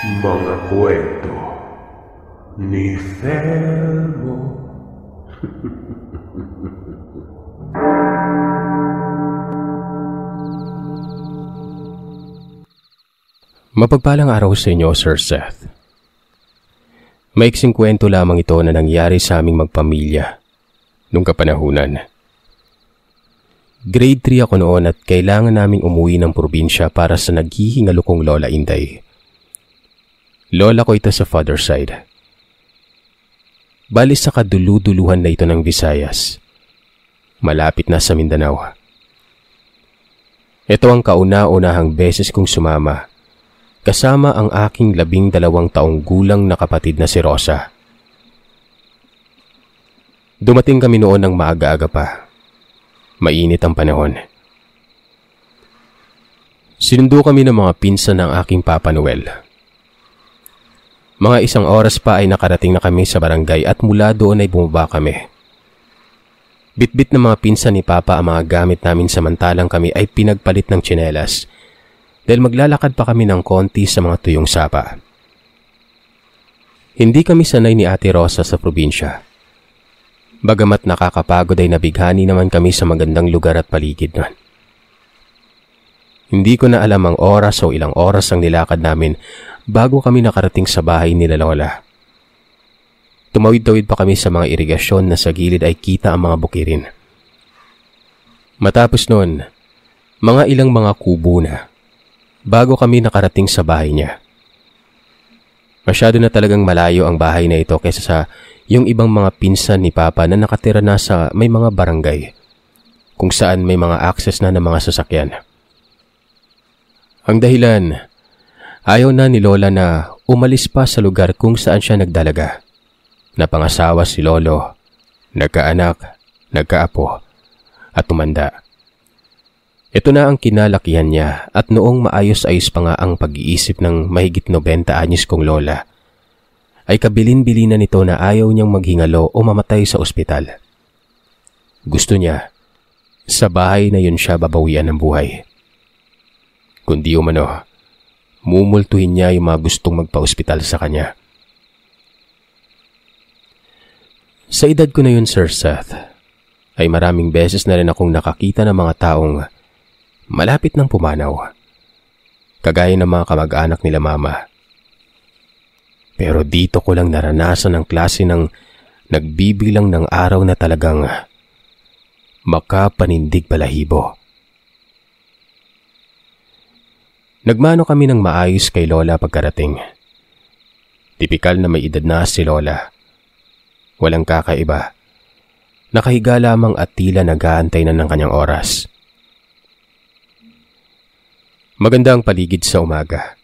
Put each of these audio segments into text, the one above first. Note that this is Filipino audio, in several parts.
Mga kwento ni Felmo. Mapagpalang araw sa inyo, Sir Seth. Maiksing kwento lamang ito na nangyari sa aming magpamilya nung kapanahunan. Grade 3 ako noon at kailangan naming umuwi ng probinsya para sa naghihingalo kong Lola Inday. Lola ko ito sa father side. Bali sa kaduluduluhan na ito ng Visayas. Malapit na sa Mindanao. Ito ang kauna-unahang beses kong sumama kasama ang aking 12 taong gulang na kapatid na si Rosa. Dumating kami noon ng maaga-aga pa. Mainit ang panahon. Sinundo kami ng mga pinsan ng aking Papa Noel. Mga 1 oras pa ay nakarating na kami sa barangay at mula doon ay bumaba kami. Bitbit ng mga pinsan ni Papa ang mga gamit namin samantalang kami ay pinagpalit ng tsinelas dahil maglalakad pa kami ng konti sa mga tuyong sapa. Hindi kami sanay ni Ate Rosa sa probinsya. Bagamat nakakapagod ay nabighani naman kami sa magandang lugar at paligid nun. Hindi ko na alam ang oras o ilang oras ang nilakad namin bago kami nakarating sa bahay nila Lola. Tumawid-tawid pa kami sa mga irigasyon na sa gilid ay kita ang mga bukirin. Matapos nun, mga ilang mga kubo na bago kami nakarating sa bahay niya. Masyado na talagang malayo ang bahay na ito kaysa sa yung ibang mga pinsan ni Papa na nakatira na sa may mga barangay kung saan may mga access na ng mga sasakyan. Ang dahilan, ayaw na ni Lola na umalis pa sa lugar kung saan siya nagdalaga. Napangasawa si Lolo, nagkaanak, nagkaapo, at tumanda. Ito na ang kinalakihan niya at noong maayos-ayos pa nga ang pag-iisip ng mahigit 90 anyos kong Lola, ay kabilin-bilinan nito na ayaw niyang maghingalo o mamatay sa ospital. Gusto niya, sa bahay na yun siya babawian ng buhay. Kundi umano, mumultuhin niya yung mga gustong magpa-ospital sa kanya. Sa edad ko na yun, Sir Seth, ay maraming beses na rin akong nakakita ng mga taong malapit ng pumanaw, kagaya ng mga kamag-anak nila Mama. Pero dito ko lang naranasan ang klase ng nagbibilang ng araw na talagang makapanindig balahibo. Nagmano kami ng maayos kay Lola pagkarating. Tipikal na may edad na si Lola. Walang kakaiba. Nakahiga lamang at tila nag-aantay na ng kanyang oras. Maganda ang paligid sa umaga.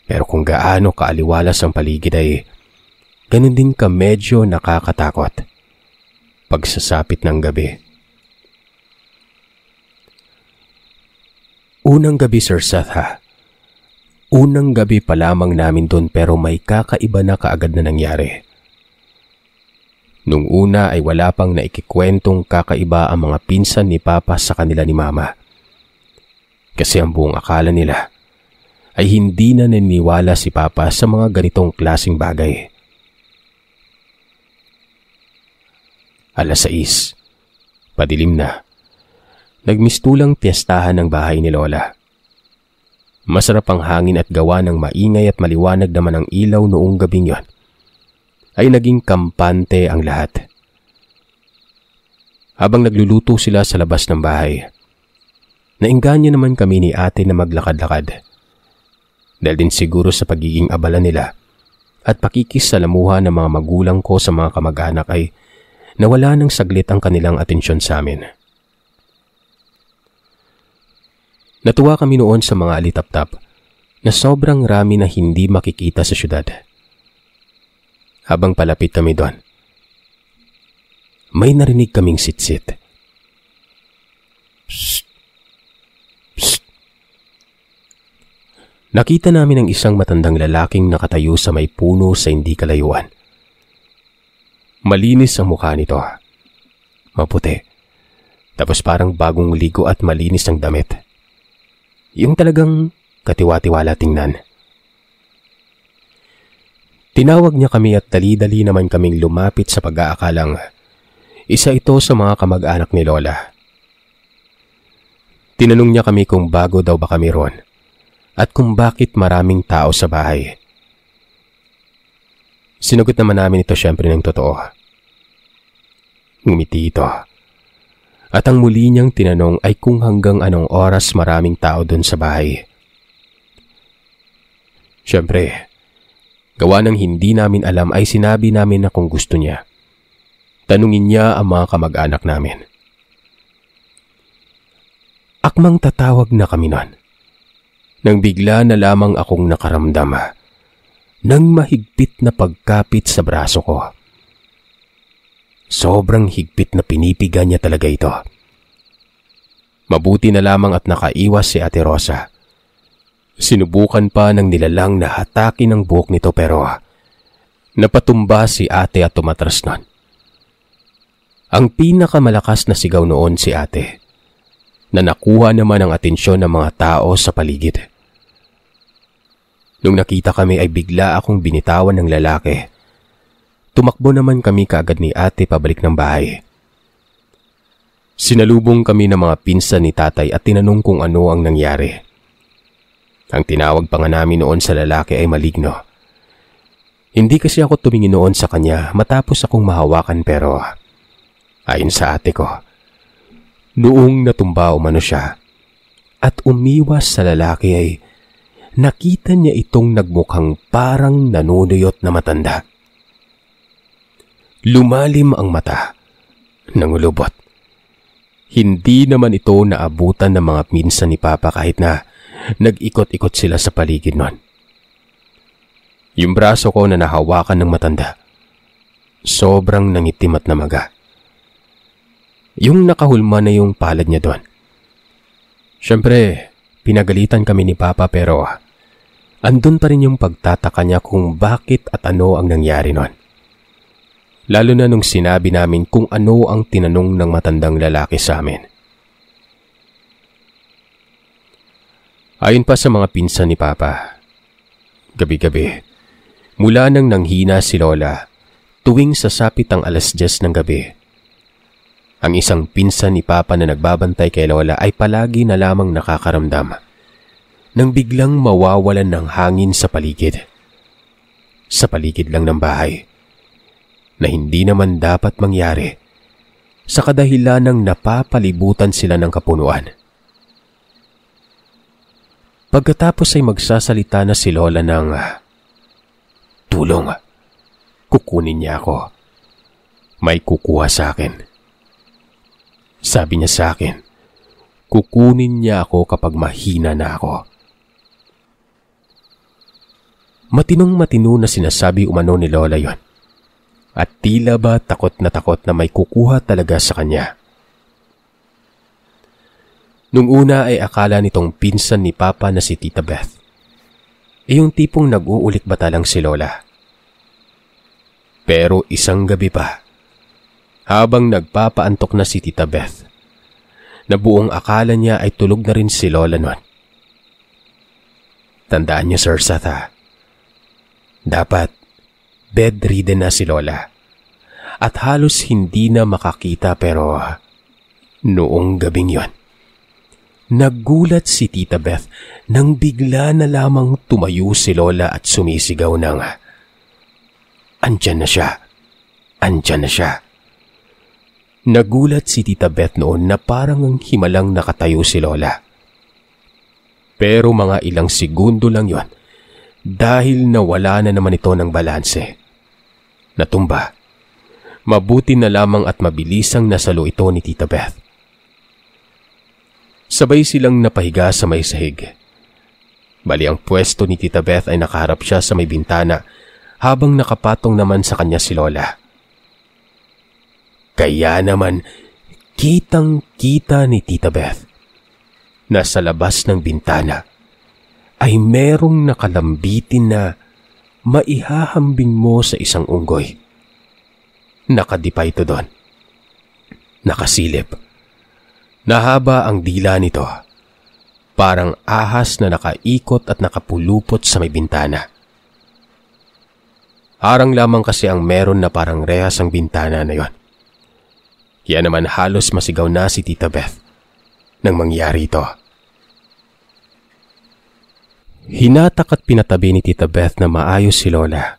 Pero kung gaano kaaliwalas ang paligid ay ganun din ka medyo nakakatakot pagsasapit ng gabi. Unang gabi, Sir Seth, ha? Unang gabi pa lamang namin doon pero may kakaiba na kaagad na nangyari. Nung una ay wala pang naikikwentong kakaiba ang mga pinsan ni Papa sa kanila ni Mama. Kasi ang buong akala nila ay hindi na naniniwala si Papa sa mga ganitong klaseng bagay. 6:00, padilim na. Nagmistulang piyestahan ng bahay ni Lola. Masarap ang hangin at gawa ng maingay at maliwanag naman ang ilaw noong gabing yon. Ay naging kampante ang lahat. Habang nagluluto sila sa labas ng bahay, nainganyo naman kami ni ate na maglakad-lakad. Dahil din siguro sa pagiging abala nila at pakikisalamuha ng mga magulang ko sa mga kamag-anak ay nawala ng saglit ang kanilang atensyon sa amin. Natuwa kami noon sa mga alitap-tap na sobrang rami na hindi makikita sa syudad. Habang palapit kami doon, may narinig kaming sitsit. Psst! Psst! Nakita namin ang isang matandang lalaking nakatayo sa may puno sa hindi kalayuan. Malinis ang mukha nito. Maputi. Tapos parang bagong ligo at malinis ang damit. Yung talagang katiwa-tiwala tingnan. Tinawag niya kami at dali-dali naman kaming lumapit sa pag-aakalang isa ito sa mga kamag-anak ni Lola. Tinanong niya kami kung bago daw ba kami ron at kung bakit maraming tao sa bahay. Sinagot naman namin ito syempre ng totoo. Ngumiti ito. At ang muli niyang tinanong ay kung hanggang anong oras maraming tao doon sa bahay. Syempre, gawa ng hindi namin alam ay sinabi namin na kung gusto niya, tanungin niya ang mga kamag-anak namin. Akmang tatawag na kami nun, nang bigla na lamang akong nakaramdam ng mahigpit na pagkapit sa braso ko. Sobrang higpit na pinipiga niya talaga ito. Mabuti na lamang at nakaiwas si Ate Rosa. Sinubukan pa ng nilalang na hatakin ang buhok nito pero napatumba si ate at tumatras nun. Ang pinakamalakas na sigaw noon si ate, na nakuha naman ang atensyon ng mga tao sa paligid. Nung nakita kami ay bigla akong binitawan ng lalaki. Tumakbo naman kami kaagad ni ate pabalik ng bahay. Sinalubong kami ng mga pinsan ni tatay at tinanong kung ano ang nangyari. Ang tinawag pa nga namin noon sa lalaki ay maligno. Hindi kasi ako tumingin noon sa kanya matapos akong mahawakan pero ayon sa ate ko, noong natumba umano siya at umiwas sa lalaki ay nakita niya itong nagmukhang parang nanunuyot na matanda. Lumalim ang mata, nangulubot. Hindi naman ito naabutan ng mga pinsan ni Papa kahit na nag-ikot-ikot sila sa paligid nun. Yung braso ko na nahawakan ng matanda, sobrang nangitim at namaga. Yung nakahulma na yung palad niya doon. Siyempre, pinagalitan kami ni Papa pero andun pa rin yung pagtataka niya kung bakit at ano ang nangyari nun. Lalo na nung sinabi namin kung ano ang tinanong ng matandang lalaki sa amin. Ayon pa sa mga pinsan ni Papa, gabi-gabi, mula nang nanghina si Lola, tuwing sasapit ang 10:00 ng gabi, ang isang pinsan ni Papa na nagbabantay kay Lola ay palagi na lamang nakakaramdam nang biglang mawawalan ng hangin sa paligid. Sa paligid lang ng bahay, na hindi naman dapat mangyari sa kadahilan ng napapalibutan sila ng kapunuan. Pagkatapos ay magsasalita na si Lola ng, "Tulong, kukunin niya ako. May kukuha sa akin." Sabi niya sa akin, kukunin niya ako kapag mahina na ako. Matinong-matino na sinasabi umano ni Lola yon. At tila ba takot na may kukuha talaga sa kanya. Nung una ay akala nitong pinsan ni Papa na si Tita Beth. Yung tipong nag-uulik-bata lang si Lola. Pero isang gabi pa, habang nagpapaantok na si Tita Beth, na buong akala niya ay tulog na rin si Lola nun. Tandaan niyo, Sir Seth, dapat bedridden na si Lola at halos hindi na makakita pero noong gabing yon, naggulat si Tita Beth nang bigla na lamang tumayo si Lola at sumisigaw ng, "Andyan na siya! Andyan na siya!" Nagulat si Tita Beth noon na parang ang himalang nakatayo si Lola. Pero mga ilang segundo lang yon dahil nawala na naman ito ng balanse. Natumba. Mabuti na lamang at mabilisang nasalo ito ni Tita Beth. Sabay silang napahiga sa may sahig. Bali ang pwesto ni Tita Beth ay nakaharap siya sa may bintana habang nakapatong naman sa kanya si Lola. Kaya naman, kitang-kita ni Tita Beth na sa labas ng bintana ay merong nakalambitin na maihahambing mo sa isang unggoy. Nakadipa ito doon. Nakasilip. Nahaba ang dila nito. Parang ahas na nakaikot at nakapulupot sa may bintana. Harang lamang kasi ang meron na parang rehas ang bintana na yon. Kaya naman halos masigaw na si Tita Beth nang mangyari ito. Hinatak at pinatabi ni Tita Beth na maayos si Lola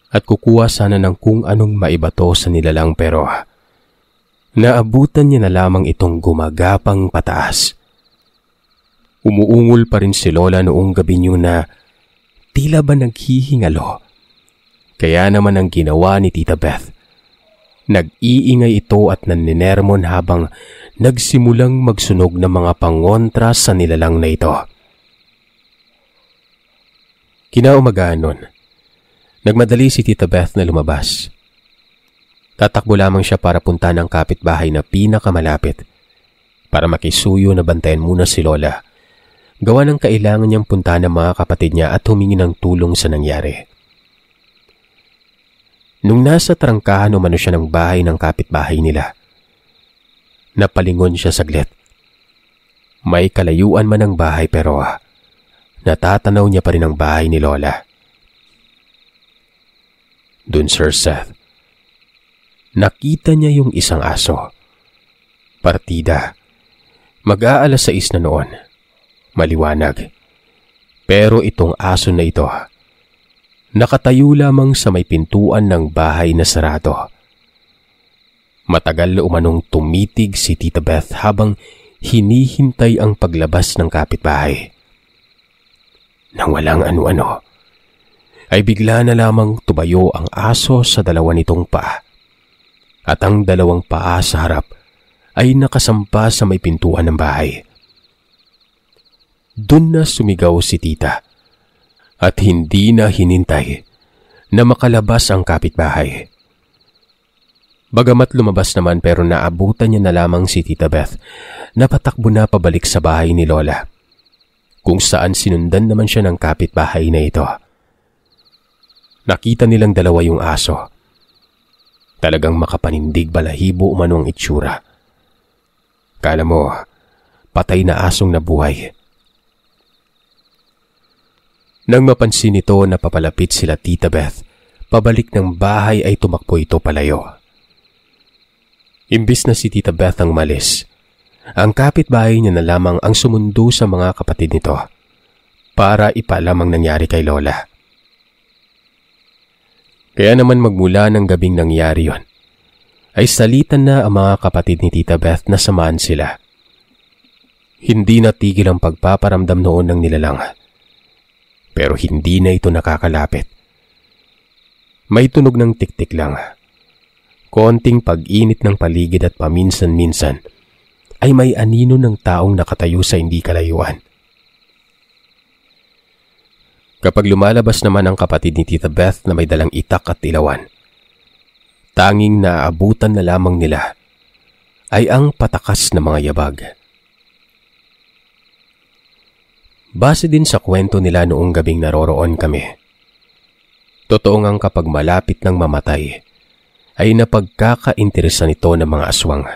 at kukuha sana ng kung anong maibato sa nilalang, pero naabutan niya na lamang itong gumagapang pataas. Umuungol pa rin si Lola noong gabi niyo na tila ba naghihingalo. Kaya naman ang ginawa ni Tita Beth, nag-iingay ito at nanninermon habang nagsimulang magsunog ng mga pangontra sa nilalang na ito. Kinaumagaan nun, nagmadali si Tita Beth na lumabas. Tatakbo lamang siya para punta ng kapitbahay na pinakamalapit para makisuyo na bantayan muna si Lola. Gawa ng kailangan niyang punta ng mga kapatid niya at humingi ng tulong sa nangyari. Nung nasa trangkahan umano siya ng bahay ng kapitbahay nila, napalingon siya saglit. May kalayuan man ang bahay pero natatanaw niya pa rin ang bahay ni Lola. Dun, Sir Seth, nakita niya yung isang aso. Partida. Mag-aalas 6 na noon. Maliwanag. Pero itong aso na ito, nakatayo lamang sa may pintuan ng bahay na sarado. Matagal na umanong tumitig si Tita Beth habang hinihintay ang paglabas ng kapitbahay. Nang walang ano-ano, ay bigla na lamang tumayo ang aso sa dalawa nitong paa. At ang dalawang paa sa harap ay nakasampa sa may pintuan ng bahay. Doon na sumigaw si Tita at hindi na hinintay na makalabas ang kapitbahay. Bagamat lumabas naman pero naabutan niya na lamang si Tita Beth na patakbo na pabalik sa bahay ni Lola, kung saan sinundan naman siya ng kapitbahay na ito. Nakita nilang dalawa yung aso. Talagang makapanindig balahibo umano ang itsura. Kala mo, patay na asong nabuhay. Nang mapansin nito na papalapit sila Tita Beth, pabalik ng bahay ay tumakbo ito palayo. Imbis na si Tita Beth ang umalis, ang kapitbahay niya na lamang ang sumundo sa mga kapatid nito para ipaalam ang nangyari kay Lola. Kaya naman magmula ng gabing nangyari yon, ay salitan na ang mga kapatid ni Tita Beth na samahan sila. Hindi natigil ang pagpaparamdam noon ng nilalang. Pero hindi na ito nakakalapit. May tunog ng tiktik lang. Konting pag-init ng paligid at paminsan-minsan ay may anino ng taong nakatayo sa hindi kalayuan. Kapag lumalabas naman ang kapatid ni Tita Beth na may dalang itak at ilawan, tanging naaabutan na lamang nila ay ang patakas na mga yabag. Base din sa kwento nila noong gabing naroroon kami, totoo ngang kapag malapit ng mamatay, ay napagkakainteresan ito ng mga aswang.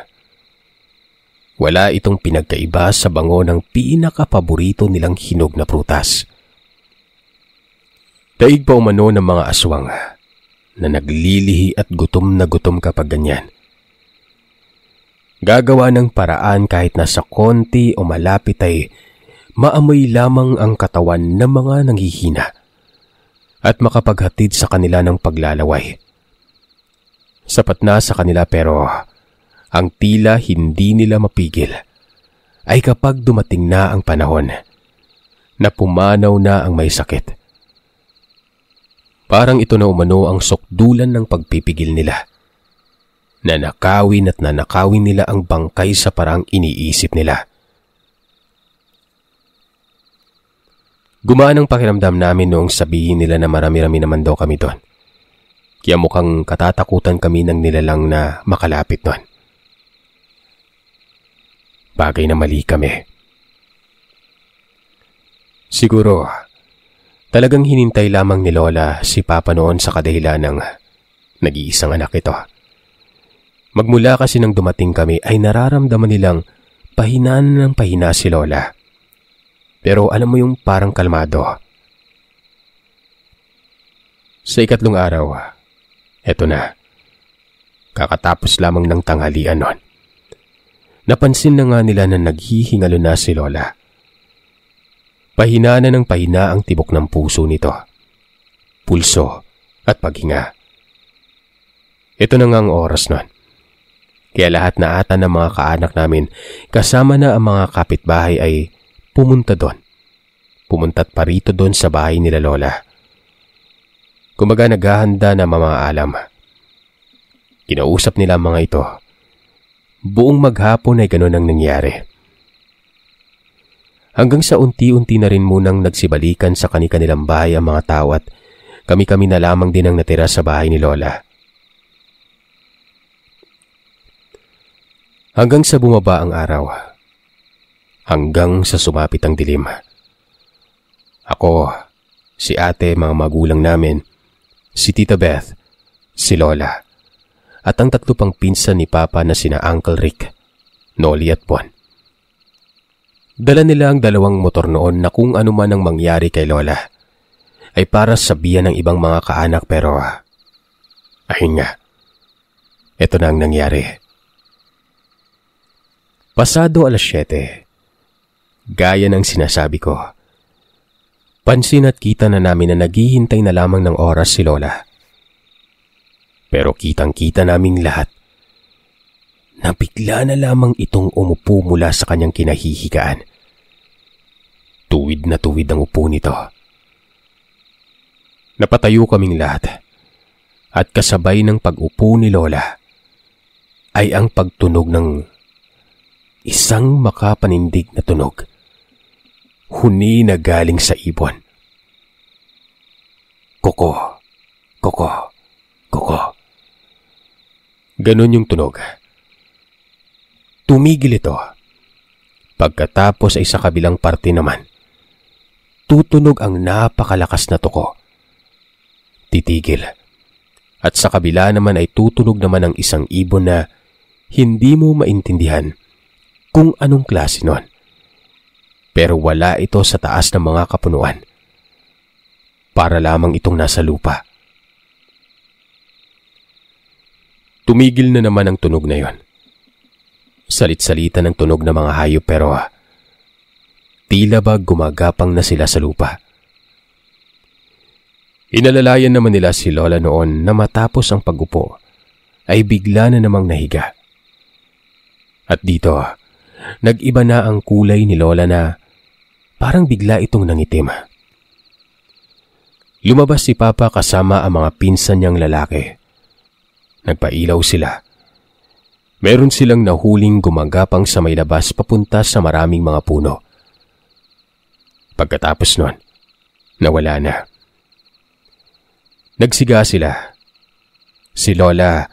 Wala itong pinagkaiba sa bango ng pinakapaborito nilang hinog na prutas. Daig pa umano ng mga aswang na naglilihi at gutom na gutom kapag ganyan. Gagawa ng paraan kahit nasa konti o malapit ay maamoy lamang ang katawan ng mga nanghihina at makapaghatid sa kanila ng paglalaway. Sapat na sa kanila pero ang tila hindi nila mapigil ay kapag dumating na ang panahon na pumanaw na ang may sakit. Parang ito na umano ang sukdulan ng pagpipigil nila. Nanakawin at nanakawin nila ang bangkay sa parang iniisip nila. Gumaan ang pakiramdam namin noong sabihin nila na marami-rami naman daw kami doon. Kaya mukhang katatakutan kami ng nilalang na makalapit doon. Bagay na mali kami. Siguro, talagang hinintay lamang ni Lola si Papa noon sa kadahilan ng nag-iisang anak ito. Magmula kasi nang dumating kami ay nararamdaman nilang pahinaan ng pahina si Lola. Pero alam mo yung parang kalmado. Sa ikatlong araw, eto na. Kakatapos lamang ng tanghalian nun. Napansin na nga nila na naghihingalo na si Lola. Pahina na ng pahina ang tibok ng puso nito. Pulso at paghinga. Ito na nga ang oras nun. Kaya lahat na ata ng mga kaanak namin kasama na ang mga kapitbahay ay pumunta doon. Pumunta't parito doon sa bahay nila Lola. Kumbaga naghahanda na mamaalam. Kinausap nila ang mga ito. Buong maghapon ay gano'n ang nangyari. Hanggang sa unti-unti na rin munang nagsibalikan sa kani-kanilang bahay ang mga tao at kami-kami na lamang din ang natira sa bahay ni Lola. Hanggang sa bumaba ang araw. Hanggang sa sumapit ang dilim. Ako, si ate, mga magulang namin, si Tita Beth, si Lola, at ang tatlo pang pinsan ni Papa na sina Uncle Rick, Noli at Bon. Dala nila ang dalawang motor noon na kung ano man ang mangyari kay Lola ay para sabihan ng ibang mga kaanak pero ayun nga, ito na ang nangyari. Pasado 7:00, gaya ng sinasabi ko, pansin at kita na namin na naghihintay na lamang ng oras si Lola. Pero kitang-kita naming lahat na bigla na lamang itong umupo mula sa kanyang kinahihigaan. Tuwid na tuwid ang upo nito. Napatayo kaming lahat at kasabay ng pag-upo ni Lola ay ang pagtunog ng isang makapanindig na tunog. Huni na galing sa ibon. Koko, koko, koko. Ganon yung tunog. Tumigil ito. Pagkatapos ay sa kabilang parte naman, tutunog ang napakalakas na tuko. Titigil. At sa kabila naman ay tutunog naman ang isang ibon na hindi mo maintindihan kung anong klase nun. Pero wala ito sa taas ng mga kapunuan. Para lamang itong nasa lupa. Tumigil na naman ang tunog na yon. Salit-salita ng tunog ng mga hayop pero tila ba gumagapang na sila sa lupa. Inalalayan naman nila si Lola noon na matapos ang pag-upo ay bigla na namang nahiga. At dito, nag-iba na ang kulay ni Lola na parang bigla itong nangitim. Lumabas si Papa kasama ang mga pinsan niyang lalaki. Nagpailaw sila. Meron silang nahuling gumagapang sa may labas papunta sa maraming mga puno. Pagkatapos nun, nawala na. Nagsiga sila. Si Lola,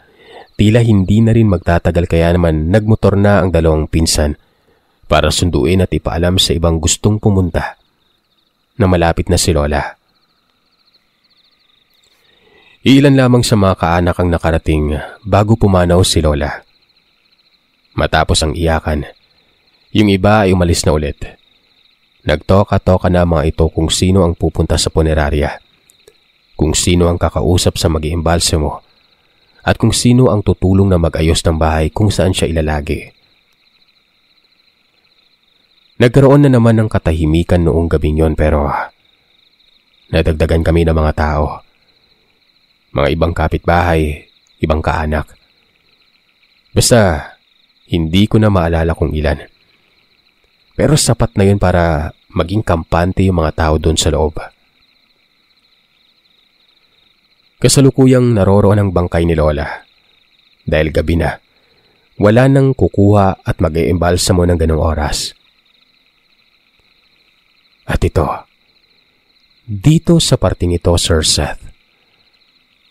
tila hindi na rin magtatagal kaya naman nagmotor na ang dalawang pinsan para sunduin at ipaalam sa ibang gustong pumunta na malapit na si Lola. Ilan lamang sa mga kaanak ang nakarating bago pumanaw si Lola. Matapos ang iyakan, yung iba ay umalis na ulit. Nagtoka-toka na mga ito kung sino ang pupunta sa punerarya, kung sino ang kakausap sa mag-iimbalse mo, at kung sino ang tutulong na mag-ayos ng bahay kung saan siya ilalagi. Nagkaroon na naman ng katahimikan noong gabing yon pero nadagdagan kami ng mga tao. Mga ibang kapitbahay, ibang kaanak. Basta, hindi ko na maalala kung ilan. Pero sapat na yun para maging kampante yung mga tao doon sa loob. Kasalukuyang naroroon ang bangkay ni Lola. Dahil gabi na, wala nang kukuha at mag-iimbalsa mo ng ganong oras. At ito, dito sa parting ito, Sir Seth,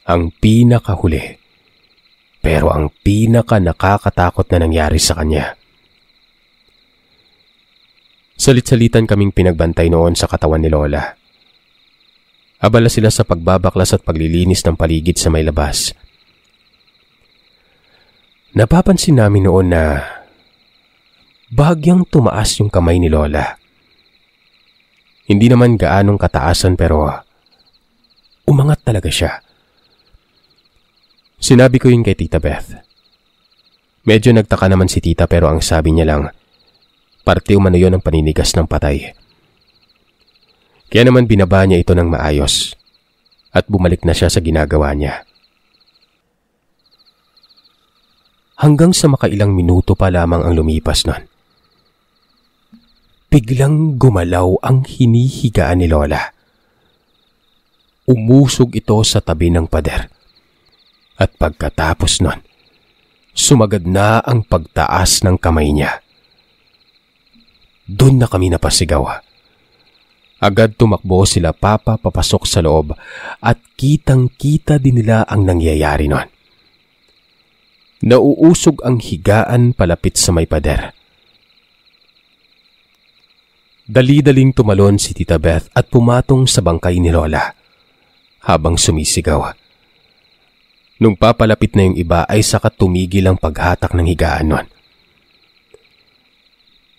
ang pinakahuli, pero ang pinaka nakakatakot na nangyari sa kanya. Salit-salitan kaming pinagbantay noon sa katawan ni Lola. Abala sila sa pagbabaklas at paglilinis ng paligid sa may labas. Napapansin namin noon na bahagyang tumaas yung kamay ni Lola. Hindi naman gaanong kataasan pero umangat talaga siya. Sinabi ko yun kay Tita Beth. Medyo nagtaka naman si Tita pero ang sabi niya lang, parte umano yun ng paninigas ng patay. Kaya naman binaba niya ito ng maayos at bumalik na siya sa ginagawa niya. Hanggang sa makailang minuto pa lamang ang lumipas nun. Biglang gumalaw ang hinihigaan ni Lola. Umusog ito sa tabi ng pader. At pagkatapos nun, sumagad na ang pagtaas ng kamay niya. Doon na kami napasigaw. Agad tumakbo sila Papa papasok sa loob at kitang-kita din nila ang nangyayari nun. Nauusog ang higaan palapit sa may pader. Dali-daling tumalon si Tita Beth at pumatong sa bangkay ni Lola habang sumisigaw. Nung papalapit na yung iba ay saka tumigil ang paghatak ng higaan nun.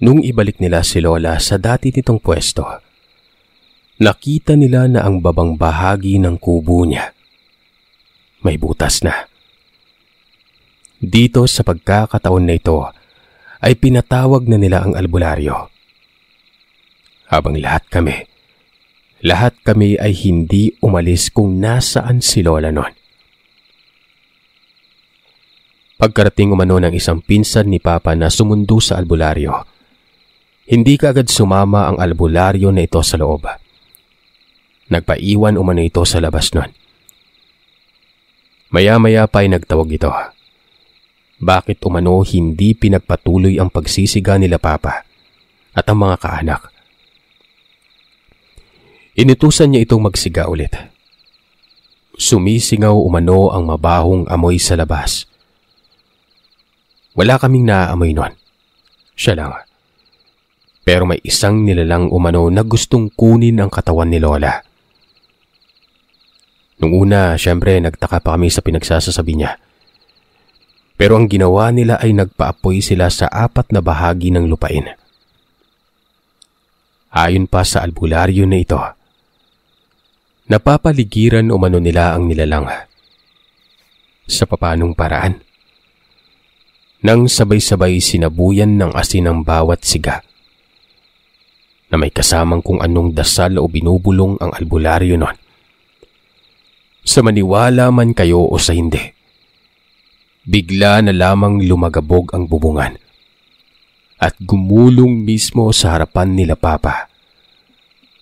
Nung ibalik nila si Lola sa dati nitong pwesto, nakita nila na ang babang bahagi ng kubo niya may butas na. Dito sa pagkakataon na ito ay pinatawag na nila ang albularyo. Habang lahat kami ay hindi umalis kung nasaan si Lola noon. Pagkarating umano ng isang pinsan ni Papa na sumundo sa albularyo, hindi kaagad sumama ang albularyo na ito sa loob. Nagpaiwan umano ito sa labas noon. Maya-maya pa ay nagtawag ito. Bakit umano hindi pinagpatuloy ang pagsisiga nila Papa at ang mga kaanak? Inutusan niya itong magsiga ulit. Sumisingaw umano ang mabahong amoy sa labas. Wala kaming naaamoy nun. Siya lang. Pero may isang nilalang umano na gustong kunin ang katawan ni Lola. Nung una, syempre nagtaka pa kami sa pinagsasasabi niya. Pero ang ginawa nila ay nagpaapoy sila sa 4 na bahagi ng lupain. Ayon pa sa albularyo na ito, napapaligiran umano nila ang nilalang. Sa papanong paraan? Nang sabay-sabay sinabuyan ng asin ang bawat siga, na may kasamang kung anong dasal o binubulong ang albularyo nun. Sa maniwala man kayo o sa hindi, bigla na lamang lumagabog ang bubungan at gumulong mismo sa harapan nila Papa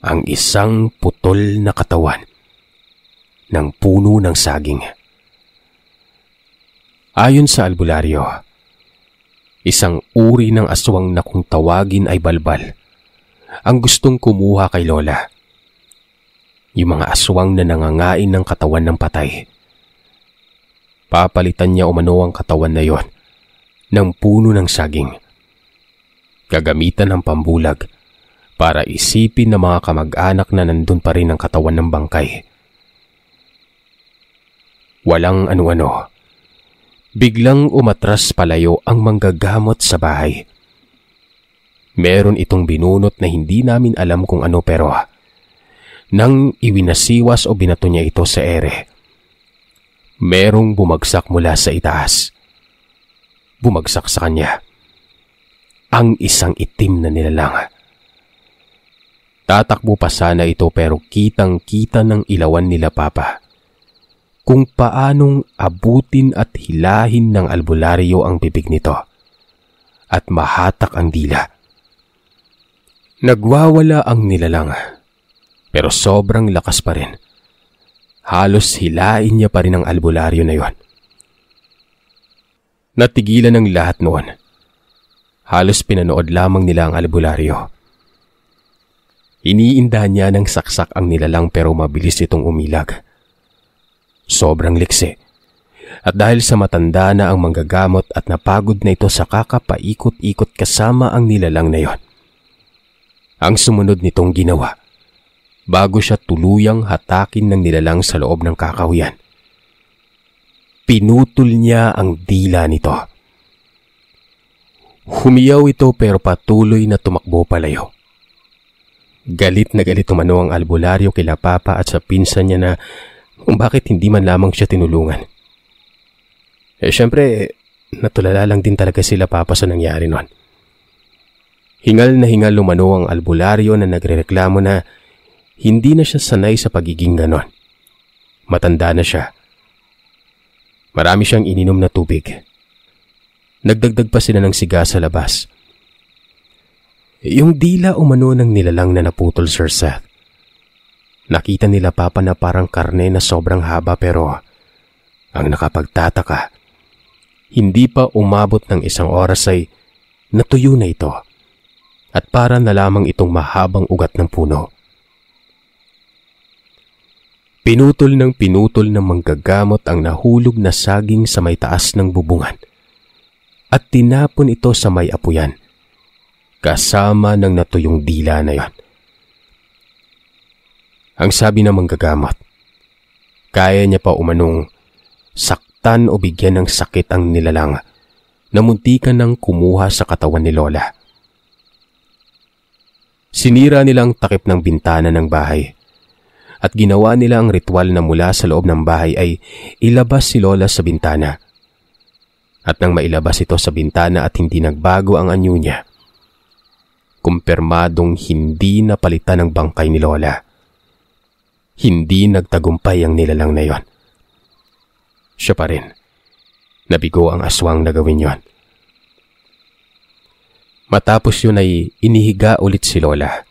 ang isang putol na katawan ng puno ng saging. Ayon sa albularyo, isang uri ng aswang na kung tawagin ay balbal ang gustong kumuha kay Lola. Yung mga aswang na nangangain ng katawan ng patay. Papalitan niya umano ang katawan na yon ng puno ng saging. Gagamitan ng pambulag para isipin ng mga kamag-anak na nandun pa rin ang katawan ng bangkay. Walang ano-ano. Biglang umatras palayo ang manggagamot sa bahay. Meron itong binunot na hindi namin alam kung ano pero nang iwinasiwas o binato niya ito sa ere, merong bumagsak mula sa itaas. Bumagsak sa kanya ang isang itim na nilalang. Tatakbo pa sana ito pero kitang-kita ng ilawan nila Papa kung paanong abutin at hilahin ng albularyo ang bibig nito at mahatak ang dila. Nagwawala ang nilalang pero sobrang lakas pa rin. Halos hilain niya pa rin ang albularyo na yon. Natigilan ng lahat noon. Halos pinanood lamang nila ang albularyo. Iniindahan niya ng saksak ang nilalang pero mabilis itong umilag. Sobrang liksi. At dahil sa matanda na ang manggagamot at napagod na ito sa kakapaikot-ikot kasama ang nilalang na yon, ang sumunod nitong ginawa, bago siya tuluyang hatakin ng nilalang sa loob ng kakahuyan, pinutol niya ang dila nito. Humiyaw ito pero patuloy na tumakbo palayo. Galit na galit umano ang albularyo kila Papa at sa pinsan niya na kung bakit hindi man lamang siya tinulungan. Syempre, natulala lang din talaga sila Papa sa nangyari nun. Hingal na hingal lumano ang albularyo na nagrereklamo na hindi na siya sanay sa pagiging ganon. Matanda na siya. Marami siyang ininom na tubig. Nagdagdag pa sila ng siga sa labas. Yung dila umano ng nilalang na naputol, Sir Seth. Nakita nila Papa na parang karne na sobrang haba, pero ang nakapagtataka, hindi pa umabot ng 1 oras ay natuyo na ito at para na lamang itong mahabang ugat ng puno. Pinutol ng manggagamot ang nahulog na saging sa may taas ng bubungan at tinapon ito sa may apuyan kasama ng natuyong dila na yon. Ang sabi ng manggagamot, kaya niya pa umanong saktan o bigyan ng sakit ang nilalang na muntikan ng kumuha sa katawan ni Lola. Sinira nilang takip ng bintana ng bahay at ginawa nila ang ritual na mula sa loob ng bahay ay ilabas si Lola sa bintana. At nang mailabas ito sa bintana at hindi nagbago ang anyo niya, kumpirmadong hindi napalitan ng bangkay ni Lola. Hindi nagtagumpay ang nilalang na yon. Siya pa rin. Nabigo ang aswang na gawin yon. Matapos yun ay inihiga ulit si Lola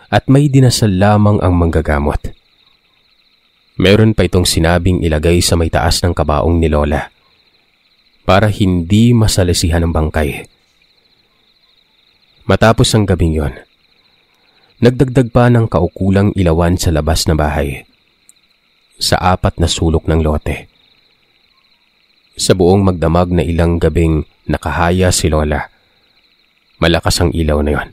at may dinasal lamang ang manggagamot. Meron pa itong sinabing ilagay sa may taas ng kabaong ni Lola para hindi masalisihan ng bangkay. Matapos ang gabing yon, nagdagdag pa ng kaukulang ilawan sa labas na bahay, sa 4 na sulok ng lote. Sa buong magdamag na ilang gabing nakahaya si Lola, malakas ang ilaw na yon.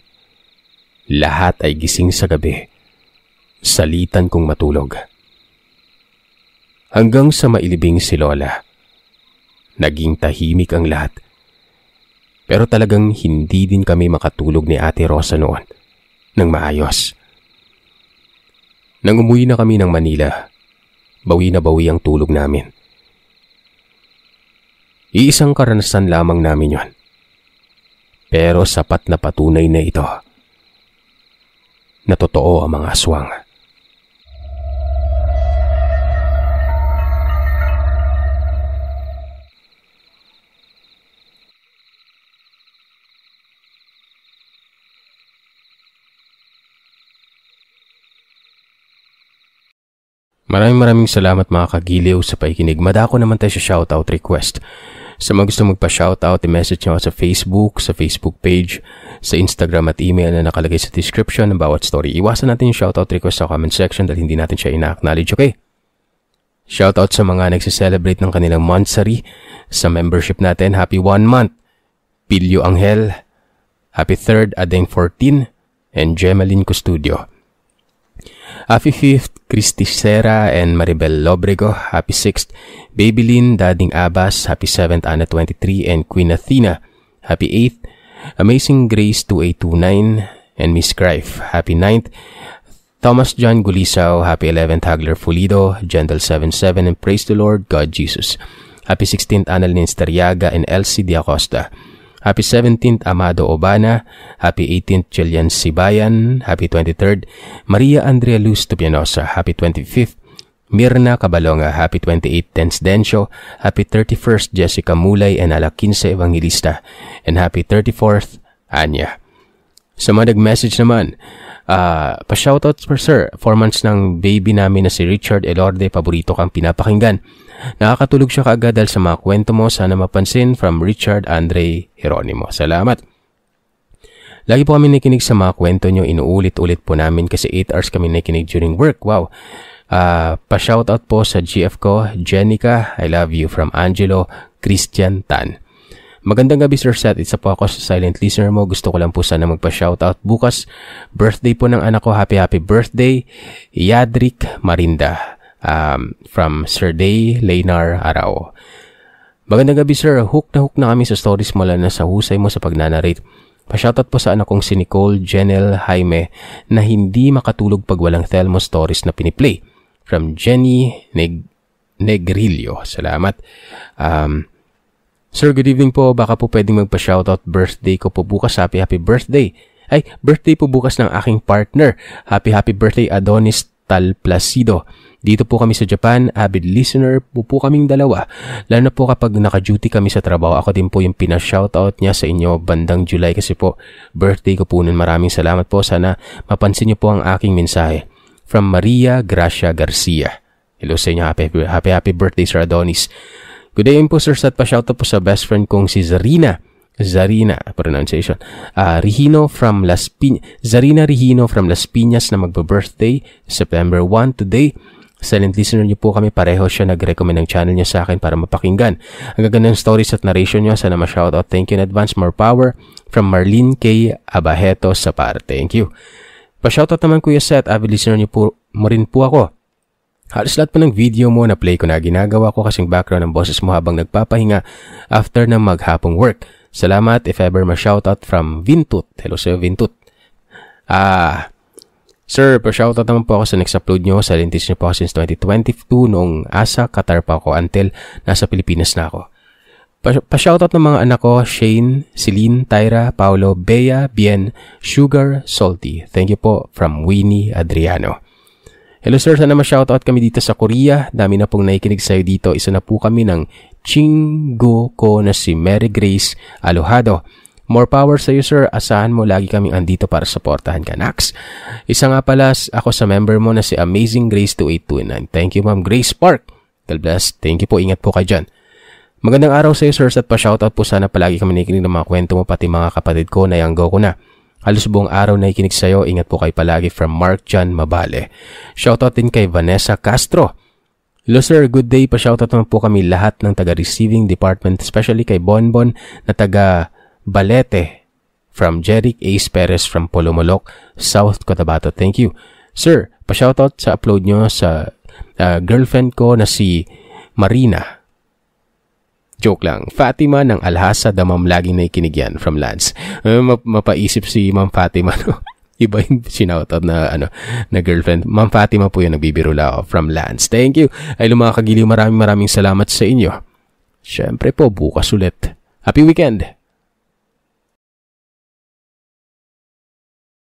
Lahat ay gising sa gabi, salitan kong matulog. Hanggang sa mailibing si Lola, naging tahimik ang lahat. Pero talagang hindi din kami makatulog ni Ate Rosa noon ng maayos. Nang umuwi na kami ng Manila, bawi na bawi ang tulog namin. Iisang karanasan lamang namin yon. Pero sapat na patunay na ito na totoo ang mga aswang. Maraming salamat mga kagiliw sa pakikinig. Madako naman tayo sa shoutout request. Sa mga gusto magpa-shoutout, i-message nyo sa Facebook page, sa Instagram at email na nakalagay sa description ng bawat story. Iwasan natin yung shoutout request sa comment section dahil hindi natin siya ina-acknowledge, okay? Shoutout sa mga nagsiselebrate ng kanilang monthsary sa membership natin. Happy 1 month! Pilyo Angel, happy 3rd, Adeng 14, and Gemaline Custudio. Happy 5th, Christy Serra and Maribel Lobrego. Happy 6th, Babylin, Dading Abbas. Happy 7th, Ana 23 and Queen Athena. Happy 8th, Amazing Grace 2829 and Miss Crife. Happy 9th, Thomas John Gulisaw. Happy 11th, Hagler Fulido, Gentle 77 and Praise the Lord, God Jesus. Happy 16th, Annalyn Steriaga and Elsie Diacosta. Happy 17th, Amado Obana. Happy 18th, Jillian Sibayan. Happy 23rd, Maria Andrea Luz Tupianosa. Happy 25th, Mirna Cabalonga. Happy 28th, Tens Dencio. Happy 31st, Jessica Mulay and Ala 15 Evangelista. And happy 34th, Anya. Sa mga nag-message naman, pa-shoutout for sir. 4 months ng baby namin na si Richard Elorde, paborito kang pinapakinggan. Nakakatulog siya kaagad dahil sa mga kwento mo. Sana mapansin, from Richard Andre Jeronimo. Salamat. Lagi po kami nakikinig sa mga kwento nyo. Inuulit-ulit po namin kasi 8 hours kami nakikinig during work. Wow. Pa-shoutout po sa GF ko, Jenica, I love you, from Angelo Christian Tan. Magandang gabi Sir Seth, isa po ako sa silent listener mo. Gusto ko lang po sana magpa-shoutout. Bukas, birthday po ng anak ko. Happy birthday, Yadric Marinda. From Sir Day Leynar Arao. Magandang gabi sir, hook na kami sa stories mula na sa husay mo sa pagnanarrate. Pa-shoutout po sa anak kong si Nicole Jenel Jaime na hindi makatulog pag walang Thelmo stories na piniplay. from Jenny Negrillo. Salamat. Sir, good evening po. Baka po pwedeng magpa-shoutout. Birthday ko po bukas. Happy birthday. Ay, birthday po bukas ng aking partner. Happy birthday, Adonis Talplacido. Dito po kami sa Japan, avid listener po kaming dalawa. Lalo na po kapag naka-duty kami sa trabaho, ako din po yung pina-shoutout niya sa inyo bandang July kasi po birthday ko po nun. Maraming salamat po. Sana mapansin niyo po ang aking mensahe. From Maria Gracia Garcia. Hello sa inyo. Happy birthday, Sir Adonis. Good day po, sir. At pa-shoutout po sa best friend kong si Zarina pronunciation. Zarina Regino from Las Piñas na magba-birthday September 1 today. Silent listener niyo po kami. Pareho siya nag-recommend ng channel niya sa akin para mapakinggan. Ang gagandang stories at narration niyo. Sana ma-shoutout. Thank you in advance. More power. From Marlene K. Abajeto Sapar. Thank you. Pa-shoutout naman, Kuya Seth. Avid listener niyo po mo rin po ako. Halos lahat po ng video mo na play ko na ginagawa ko kasing background ng boses mo habang nagpapahinga after ng maghapong work. Salamat if ever ma-shoutout from Vintut. Hello sa'yo, Vintut. Sir, pa-shoutout naman po ako sa next upload nyo. Salintis nyo po ako since 2022 noong asa Qatar pa ako until nasa Pilipinas na ako. Pa-shoutout ng mga anak ko, Shane, Celine, Tyra, Paolo, Bea, Bien, Sugar, Salty. Thank you po from Winnie Adriano. Hello sir, sana ma-shoutout kami dito sa Korea. Dami na pong nakikinig sa'yo dito. Isa na po kami ng Chingo ko na si Mary Grace Alojado. More power sa iyo, sir. Asahan mo, lagi kaming andito para supportahan ka, Nax. Isa nga pala ako sa member mo na si Amazing Grace 2829. Thank you, Ma'am Grace Park. God bless. Thank you po. Ingat po kayo dyan. Magandang araw sa iyo, sir. At pa-shoutout po sana palagi kami nakikinig ng mga kwento mo, pati mga kapatid ko na yanggaw ko na. Halos buong araw nakikinig sa iyo. Ingat po kayo palagi from Mark John Mabale. Shoutout din kay Vanessa Castro. Hello sir, good day. Pa-shoutout naman po kami lahat ng taga-receiving department, especially kay Bonbon na taga Balete, from Jeric Ace Perez from Polomolok, South Cotabato. Thank you. Sir, pa-shoutout sa upload nyo sa girlfriend ko na si Marina. Joke lang. Fatima ng Alhasa, damam laging naikinig yan from Lance. Mapaisip si Ma'am Fatima, no? Iba yung sinoutout na girlfriend. Ma'am Fatima po yung nagbibiro lao from Lance. Thank you. Ay mga kagiliw, maraming salamat sa inyo. Siyempre po, bukas ulit. Happy weekend!